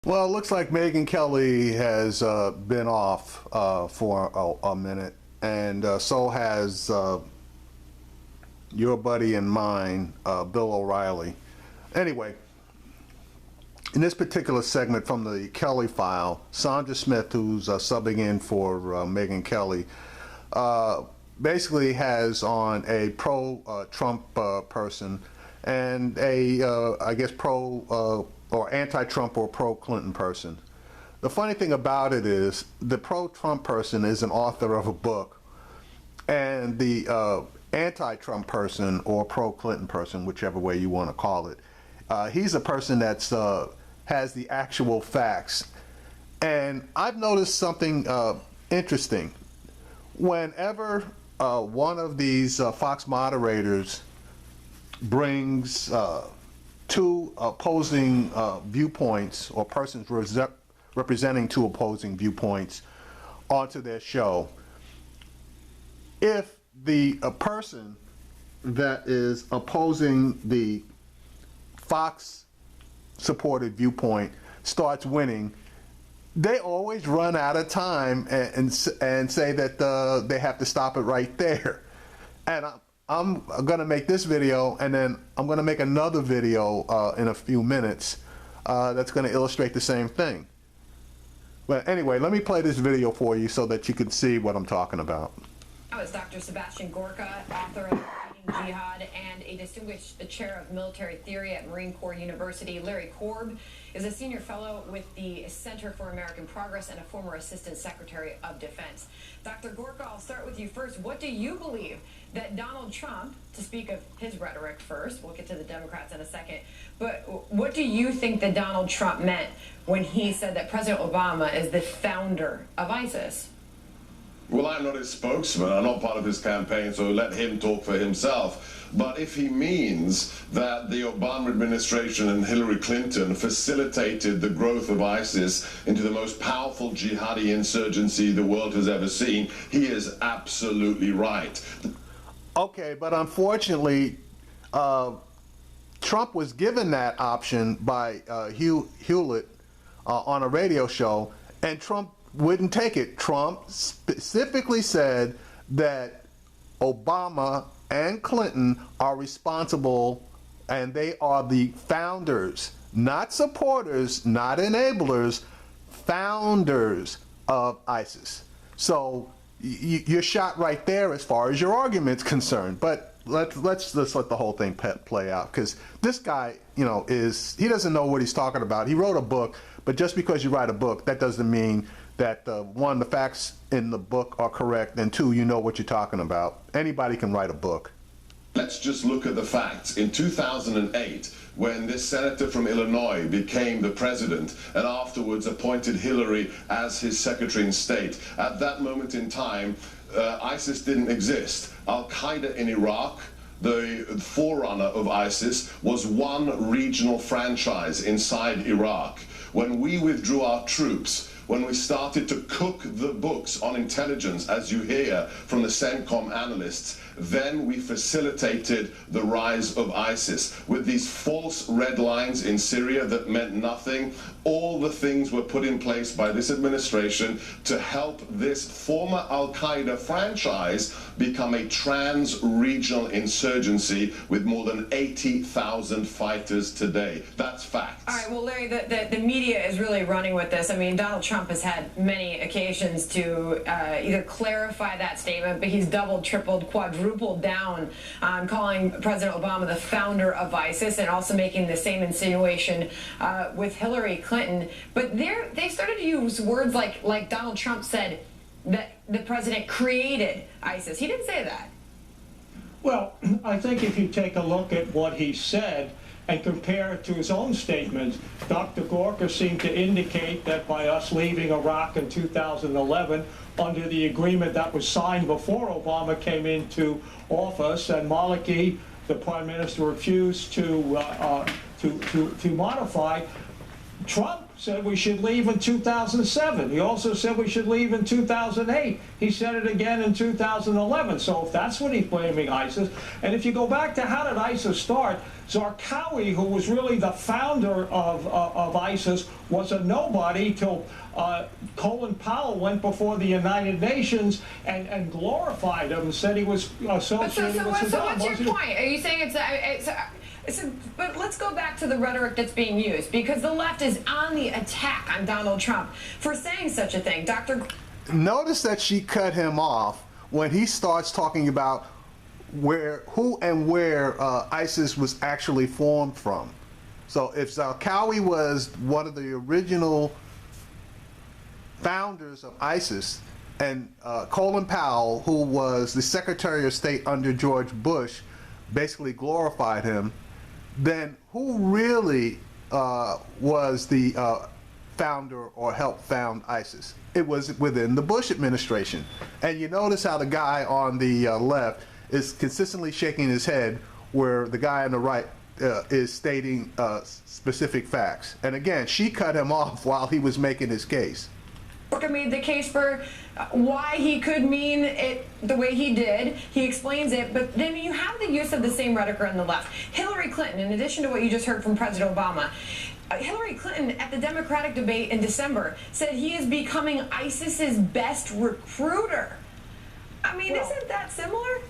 Well, it looks like Megyn Kelly has been off for a minute, and so has your buddy and mine, Bill O'Reilly. Anyway, in this particular segment from the Kelly file, Sandra Smith, who's subbing in for Megyn Kelly, basically has on a pro-Trump person and a, I guess, or anti-Trump or pro-Clinton person. The funny thing about it is the pro-Trump person is an author of a book, and the anti-Trump person or pro-Clinton person, whichever way you want to call it, he's a person that's has the actual facts. And I've noticed something interesting. Whenever one of these Fox moderators brings two opposing viewpoints, or persons representing two opposing viewpoints, onto their show, if the person that is opposing the Fox supported viewpoint starts winning, they always run out of time and say that they have to stop it right there. And I'm going to make this video, and then I'm going to make another video in a few minutes that's going to illustrate the same thing. But anyway, let me play this video for you so that you can see what I'm talking about. Now is Dr. Sebastian Gorka, author of Fighting Jihad and a distinguished chair of military theory at Marine Corps University. Larry Kolb is a senior fellow with the Center for American Progress and a former assistant secretary of defense. Dr. Gorka, I'll start with you first. What do you believe that Donald Trump, to speak of his rhetoric first, we'll get to the Democrats in a second, but what do you think that Donald Trump meant when he said that President Obama is the founder of ISIS? Well, I'm not his spokesman. I'm not part of his campaign, so let him talk for himself. But if he means that the Obama administration and Hillary Clinton facilitated the growth of ISIS into the most powerful jihadi insurgency the world has ever seen, he is absolutely right. Okay, but unfortunately, Trump was given that option by Hewlett on a radio show, and Trump wouldn't take it. Trump specifically said that Obama and Clinton are responsible, and they are the founders, not supporters, not enablers, founders of ISIS. So you're shot right there as far as your argument's concerned. But let's let the whole thing play out, because this guy, he doesn't know what he's talking about. He wrote a book, but just because you write a book, that doesn't mean that one, the facts in the book are correct, and two, you know what you're talking about. Anybody can write a book. Let's just look at the facts. In 2008, when this senator from Illinois became the president and afterwards appointed Hillary as his secretary of state, at that moment in time, ISIS didn't exist. Al-Qaeda in Iraq, the forerunner of ISIS, was one regional franchise inside Iraq. When we withdrew our troops, when we started to cook the books on intelligence, as you hear from the CENTCOM analysts, then we facilitated the rise of ISIS. With these false red lines in Syria that meant nothing, all the things were put in place by this administration to help this former Al-Qaeda franchise become a trans-regional insurgency with more than 80,000 fighters today. That's facts. All right, well, Larry, the media is really running with this. I mean, Donald Trump has had many occasions to either clarify that statement, but he's doubled, tripled, quadrupled down on calling President Obama the founder of ISIS, and also making the same insinuation with Hillary Clinton. But they started to use words like Donald Trump said that the president created ISIS. He didn't say that. Well, I think if you take a look at what he said and compare it to his own statements, Dr. Gorka seemed to indicate that by us leaving Iraq in 2011 under the agreement that was signed before Obama came into office, and Maliki, the prime minister, refused to modify, Trump said we should leave in 2007. He also said we should leave in 2008. He said it again in 2011. So if that's what he's blaming ISIS, and if you go back to how did ISIS start, Zarqawi, who was really the founder of ISIS, was a nobody till Colin Powell went before the United Nations and glorified him and said he was associated with Saddam. So what's your point? Are you saying but let's go back to the rhetoric that's being used, because the left is on the attack on Donald Trump for saying such a thing. Notice that she cut him off when he starts talking about who and where ISIS was actually formed from. So if Zarqawi was one of the original founders of ISIS, and Colin Powell, who was the Secretary of State under George Bush, basically glorified him, then who really was the founder or helped found ISIS? It was within the Bush administration. And you notice how the guy on the left is consistently shaking his head, where the guy on the right is stating specific facts. And again, she cut him off while he was making his case. Gorka made the case for why he could mean it the way he did. He explains it, but then you have the use of the same rhetoric on the left. Hillary Clinton, in addition to what you just heard from President Obama, Hillary Clinton at the Democratic debate in December said he is becoming ISIS's best recruiter. I mean, isn't that similar?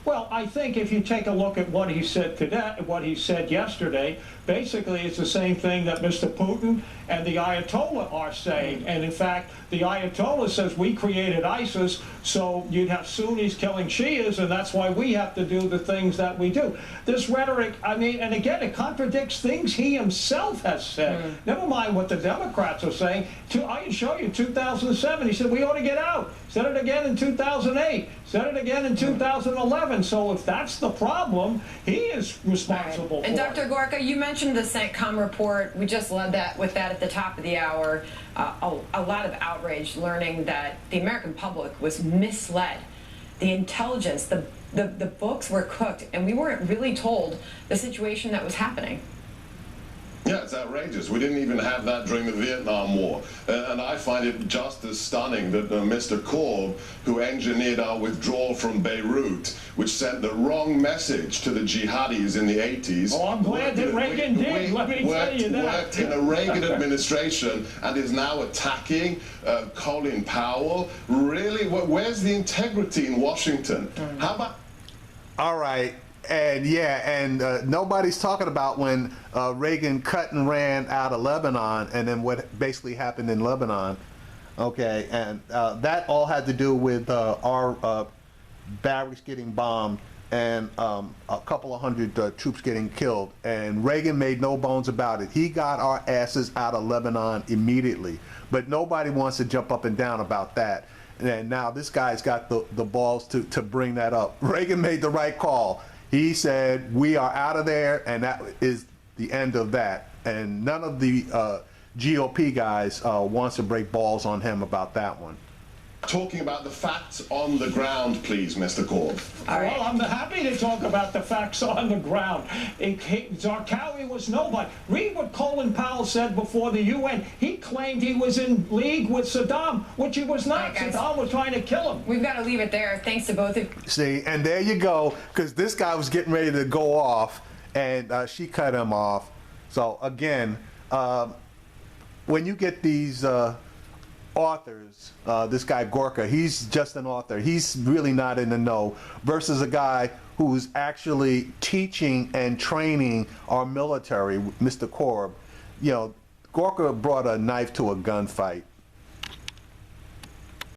Well, I think if you take a look at what he said today, what he said yesterday, basically it's the same thing that Mr. Putin and the Ayatollah are saying. And in fact, the Ayatollah says we created ISIS, so you'd have Sunnis killing Shias, and that's why we have to do the things that we do. This rhetoric, I mean, and again, it contradicts things he himself has said. Never mind what the Democrats are saying. I can show you 2007. He said we ought to get out. Said it again in 2008. Said it again in 2011. So if that's the problem, he is responsible for it. And Dr. Gorka, you mentioned the CENTCOM report. We just led with that at the top of the hour. A lot of outrage learning that the American public was misled. The intelligence, the books were cooked, and we weren't really told the situation that was happening. Yeah, it's outrageous. We didn't even have that during the Vietnam War. And I find it just as stunning that Mr. Kolb, who engineered our withdrawal from Beirut, which sent the wrong message to the jihadis in the 80s. Oh, I'm glad that Reagan did. Let me tell you that. Worked in a Reagan administration and is now attacking Colin Powell. Really? Where's the integrity in Washington? How about... All right. And yeah, and nobody's talking about when Reagan cut and ran out of Lebanon, and then what basically happened in Lebanon. Okay, and that all had to do with our barracks getting bombed and a couple of hundred troops getting killed. And Reagan made no bones about it. He got our asses out of Lebanon immediately. But nobody wants to jump up and down about that. And now this guy's got the balls to bring that up. Reagan made the right call. He said, we are out of there, and that is the end of that. And none of the GOP guys wants to break balls on him about that one. Talking about the facts on the ground, please, Mr. Kolb. Well, I'm happy to talk about the facts on the ground. Zarqawi was nobody. Read what Colin Powell said before the UN. He claimed he was in league with Saddam, which he was not. Right, Saddam was trying to kill him. We've got to leave it there. Thanks to both of you. See, and there you go, because this guy was getting ready to go off, and she cut him off. So again, when you get these authors, this guy Gorka, he's just an author. He's really not in the know, versus a guy who's actually teaching and training our military, Mr. Kolb. You know, Gorka brought a knife to a gunfight.